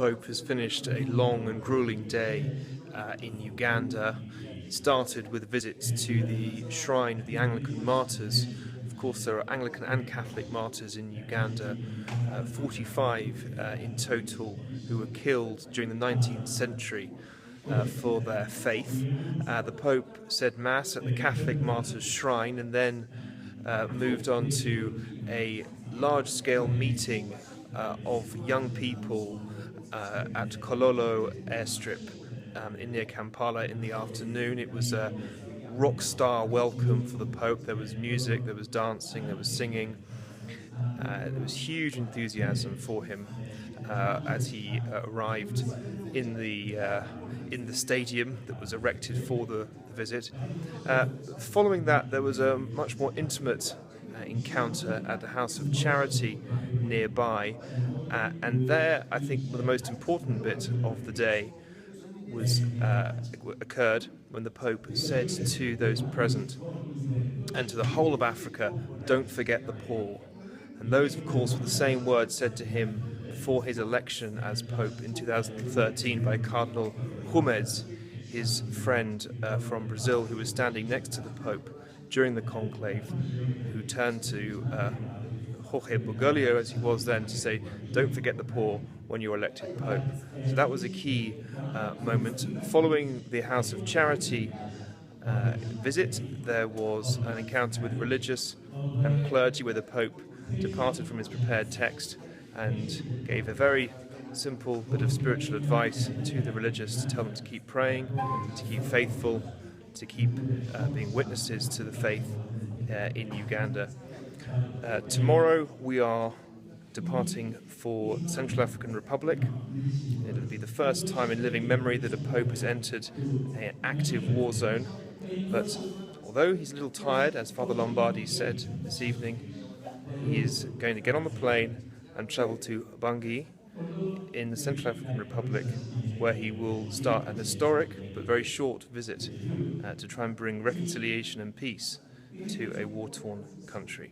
Pope has finished a long and grueling day in Uganda. It started with a visit to the shrine of the Anglican martyrs. Of course, there are Anglican and Catholic martyrs in Uganda, 45 in total, who were killed during the 19th century for their faith. The Pope said Mass at the Catholic martyrs' shrine and then moved on to a large-scale meeting of young people at Kololo airstrip in near Kampala in the afternoon. It was a rock star welcome for the Pope. There was music, there was dancing, there was singing. There was huge enthusiasm for him as he arrived in the stadium that was erected for the visit. Following that, there was a much more intimate encounter at the House of Charity nearby, and there I think the most important bit of the day occurred when the Pope said to those present and to the whole of Africa, "Don't forget the poor." And those, of course, were the same words said to him before his election as Pope in 2013 by Cardinal Humez, his friend from Brazil, who was standing next to the Pope during the conclave, who turned to Jorge Bergoglio, as he was then, to say, "Don't forget the poor when you're elected Pope." So that was a key moment. Following the House of Charity visit, there was an encounter with religious and clergy where the Pope departed from his prepared text and gave a very simple bit of spiritual advice to the religious to tell them to keep praying, to keep faithful, to keep being witnesses to the faith in Uganda. Tomorrow we are departing for Central African Republic. It'll be the first time in living memory that a Pope has entered an active war zone, but although he's a little tired, as Father Lombardi said this evening, he is going to get on the plane and travel to Bangui in the Central African Republic, where he will start an historic but very short visit to try and bring reconciliation and peace to a war-torn country.